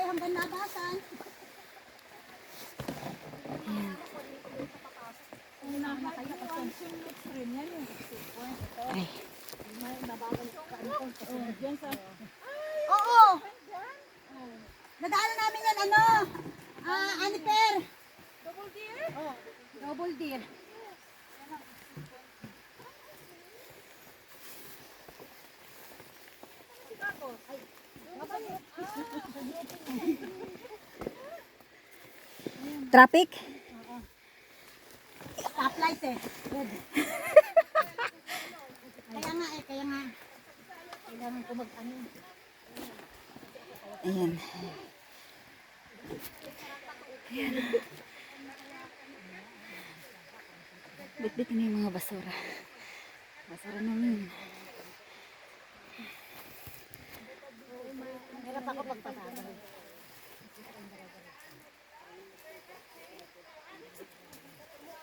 hanggang nabasan. Ayan. Ay. Oo. Nadaanan namin yan, ano? Aniper. Double deer? Oo. Double deer. Traffic? Stoplight eh. Red. Kaya nga. Kailangan ko mag-ano. Ayan. Ayan. Bitbit na yung mga basura. Basura namin. Hirap ako pagpasada.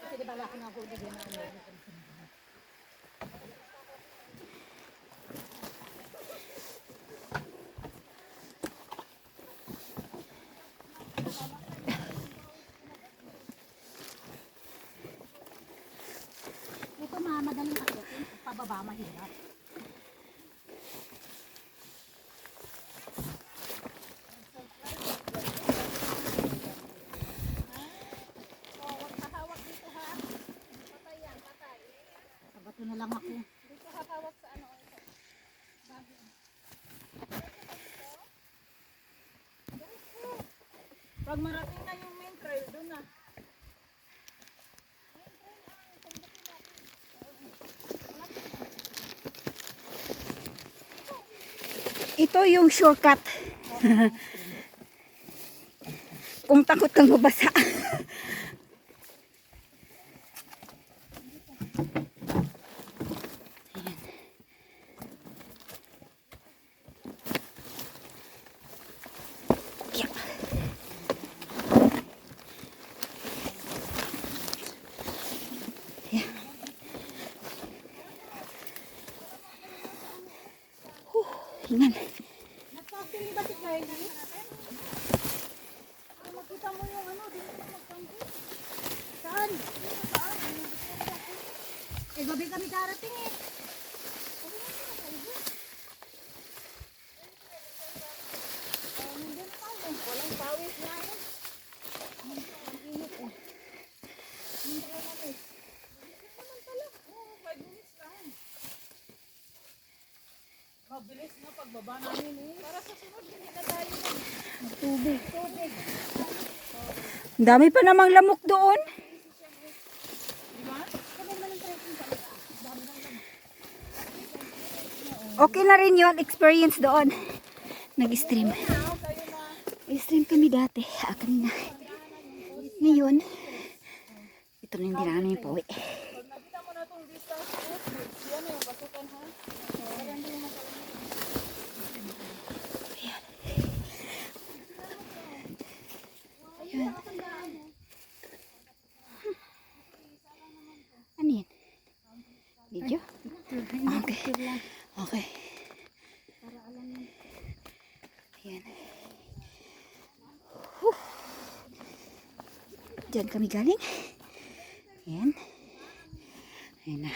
Kasi di ba wala akong nahuli din na ano. Ito madaling akyatin. Pababa mahirap. Sabato na lang ako. Dito hawak sa ano. Pag marating na yung main trail, doon na. Ito yung shortcut. Kung takot kang mabasa. Hingan. Nagpasili ba si Kylie? Makita mo yung ano, dito na magtanggo. Saan? Saan? Eh, gabi kami darating eh. Walang pawis na yun. Ang init eh. Hindi ka naman eh. Naman pala. 5 minutes lang. Mabilis na pagbaba namin eh. Para sa sunod, hindi na tayo nun. Tubig. Tubig. Ang dami pa namang lamok doon. Diba? Kami naman ang trekking sa ito. Dami ng lang. Okay na rin yun. Experience doon. Nag-stream. Nag-stream kami dati. Kanina. Ngayon, ito na yung dinaanan yung pauwi. Pag nakita mo na itong distance footbridge, yan yung pasukan ha. Kaya hindi mo makalaman. Ayan. Ano yan? Video? Okay. Okay. Ayan. Diyan kami galing. Ayan. Ayan na.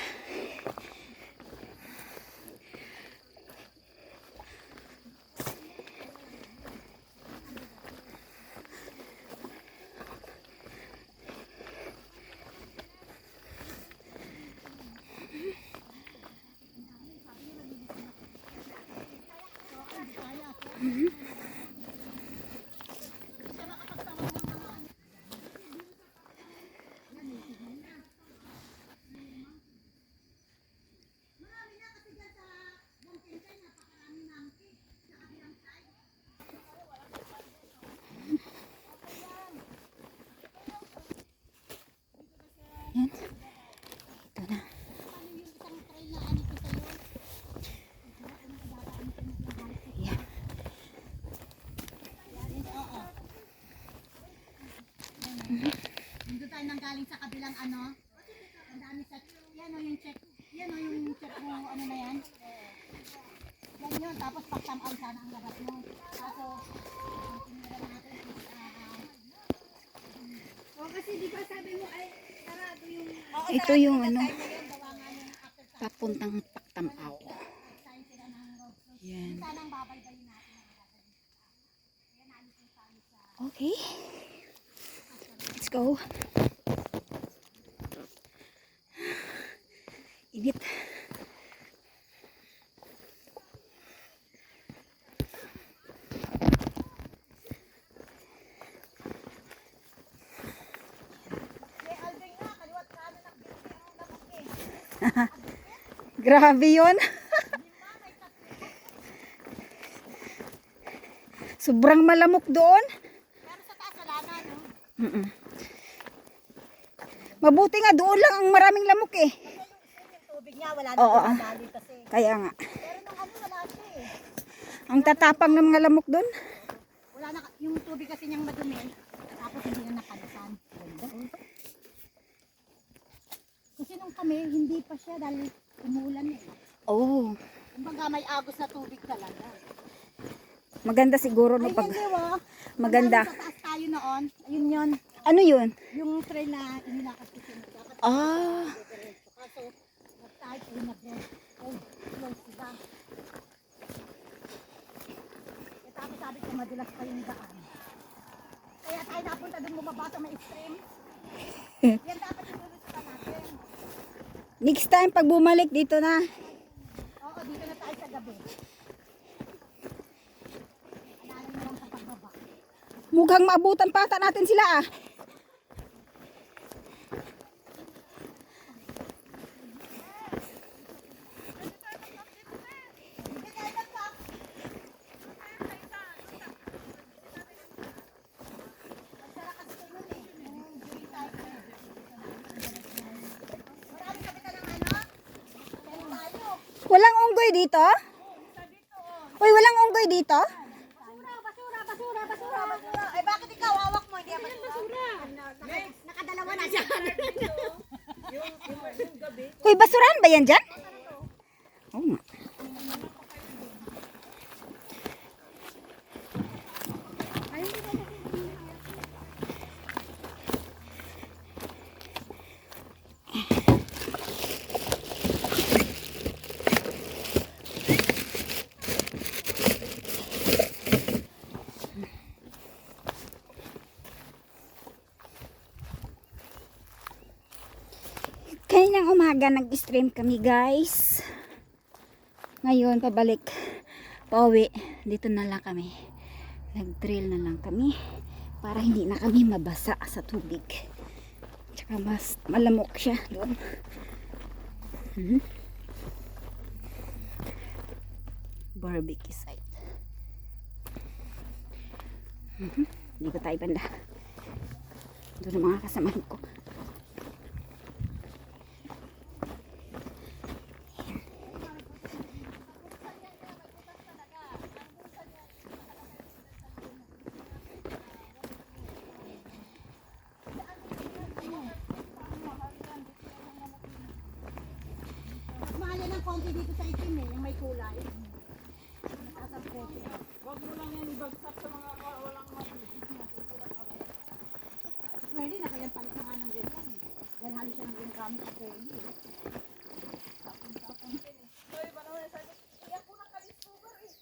Ayan. Ito na. Ayan. Nandito tayo nang galing sa kabilang ano. Ang dami sa, yan o yung check. Yan o yung check mo, ano na yan. Yan yun, tapos pagtamaw sana ang labas mo. Kaso, ang tinira natin is, Kasi di ba sabi mo ay sarado yung Ito yung ano, time na yun, gawa nga ng after papuntang Pactamaw. sign sila ng road closed. Yan. Sana ang babaybayin natin ang gagawin. Kaya naalis yung kami sa Okay. Let's go. Init. Kaya Alvin nga, kaliwat ka na nagbibigay ang lamok eh. Grabe yun. Sobrang malamok doon. Pero sa taas wala na, no? Mm-mm. Mabuti nga doon lang ang maraming lamok eh. Kasi yung tubig niya, wala na Oo, dumadali kasi. Kaya nga. Pero nung ano, wala siya eh. Ang tatapang ng mga lamok doon. Wala na, yung tubig kasi niyang madumi, tapos hindi na nakalisan. Ganda. Kasi nung kami, hindi pa siya dahil umulan eh. Oh, Kumbaga may agos na tubig talaga. maganda siguro no Ay, pag hindi wa. maganda. Sa taas tayo noon, ayun yun, Ano yun? yung trail na inilakas ko siya. Dapat Ah, diretso. Kaso, nag-type ay nag-close sila. Eh, tapos sabi ko, madulas pa yung daan. Kaya tayo napunta dun bumaba sa may extreme. Yan dapat yung tuloy natin. next time pag bumalik dito na. Oo, dito na tayo sa gabi. Alalan mo lang sa pagbaba. Mukhang maabutan pa ata natin sila ah. Walang unggoy dito? Uy, walang unggoy dito? Basura. Ay, bakit ikaw hawak mo? Hindi ako basura. Nakadalawa na siya. Uy, basurahan ba yan dyan? Oo nga. Kaninang umaga nag-stream kami guys. Ngayon pabalik. Pauwi. Dito na lang kami. Nag-trail na lang kami. Para hindi na kami mabasa sa tubig. Tsaka mas malamok siya doon. Barbecue site. Hindi ko tayo banda. Doon ang mga kasamahan ko. Mas mahal yan ng konti dito sa itim eh, yung may kulay. Mataas ang presyo. Wag mo lang yan ibagsak sa mga walang Pwede na kayang palit na nga ng ganyan eh. Dahil halos siya ng gamit sa pwede eh. Sabi pa naman, sabi, kaya ko ng kalispuber eh.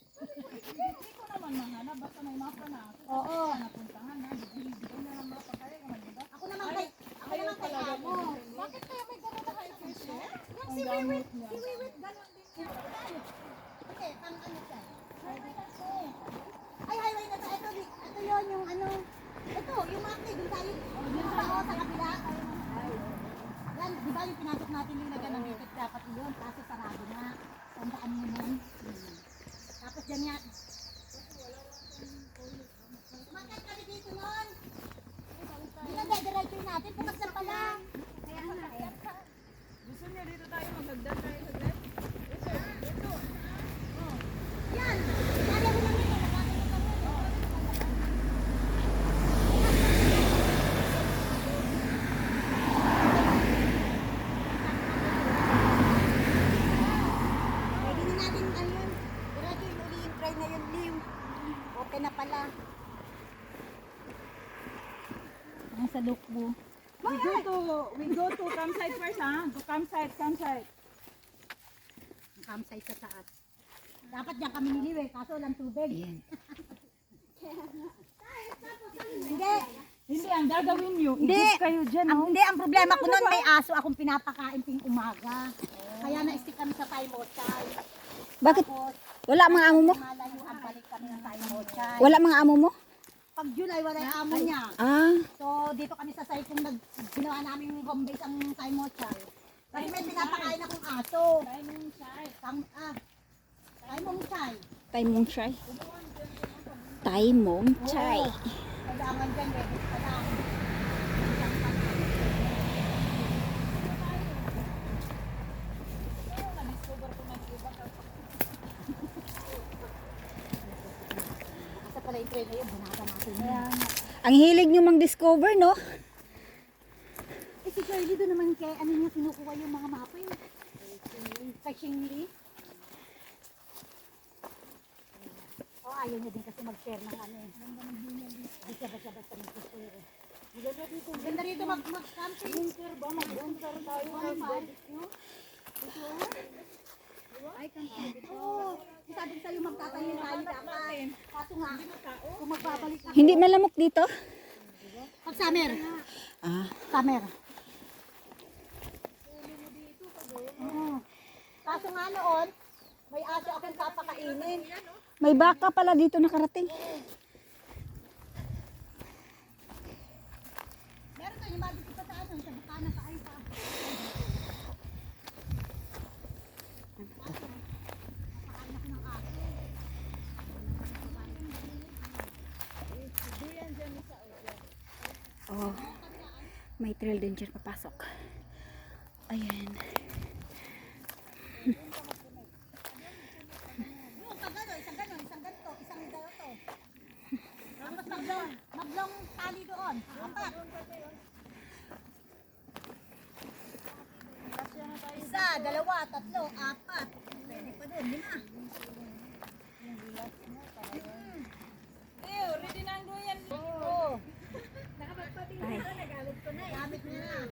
Hindi ko naman mahanap, basta may mapa na ako. Oo. Napuntahan na, bibigay na lang mapa kayo, naman diba? Ako naman kay amo. Bakit kaya may gano'n na kayo fish eh? Yung si Wiwit, gano'n din. Kasi, pang ano siya? Highway kasi. Ay, highway na to. Ito yun, yung ano. Ito, yung makne, dun tayo. Yung tao sa kabila. Yan, di ba yung pinasok natin yung nagano dito, dapat yun. Kaso sarado na. Tandaan mo nun. Tapos dyan yan. Umakyat kami dito nun. Hindi na diretso natin, pumas na pala. Kaya nga eh. Gusto niya dito tayo magdagdag tayo sa dad? Ito. Yan! Kaya mo lang ito, nakakita mo. Pwede na natin ayun. Malaki na pala. Ang sa lukbo. We go to campsite first, ha? Go campsite. Ang campsite sa taas. Dapat diyan kami niliwi, kaso walang tubig. Ayan. Hindi. Hindi, ang gagawin nyo, Hindi. i-dip kayo dyan, oh. Hindi, ang problema ko noon may aso akong pinapakain ting umaga. Kaya na-stick kami sa Thai Mochay. Bakit? Tapos, Wala mga amo mo? malayuan balik kami ng Thai Mochay. Wala mga amo mo? Pag July, wala yung amo niya. Ah, So, dito kami sa site kung ginawa namin home base ang Thai Mochay. Kasi may pinapakain akong aso. Thai Mochay. Thai Mong Chai. Thai Mong Chai. Kailangan dyan, ready pa lang. Asa pala yung trail na yun, bunaka natin yan. Ang hilig nyo mang-discover, no? Eh si Shirley doon naman kay ano niya kinukuha yung mga mapa yun. Kay Shingli. Oh, ayaw niya din kasi mag-share ng ano eh. Hindi siya basta-basta mag-share eh. Ganda rito mag-camping. Bunker ba? Mag-bunker tayo. Ay, camping. Oo. Sabi sa'yo magtatayo tayo dapat. Kaso nga, kung magbabalik ako. Hindi malamok dito? Pag summer. Ah, Summer. Oo. Kaso nga noon, may aso akong papakainin. may baka pala dito nakarating. Meron to, yung mga dito sa ano, sa bukana sa ay pa. Napakain ako ng aso. Oh, may trail din dyan papasok. Ayan. Yung pag ano, isang ganon, isang ganito, isang ganito. Tapos maglong tali doon. Apat. Isa, dalawa, tatlo, apat. Pwede pa doon, lima. Ew, ready na ang duyan. Oo. Ay. Gamit mo na.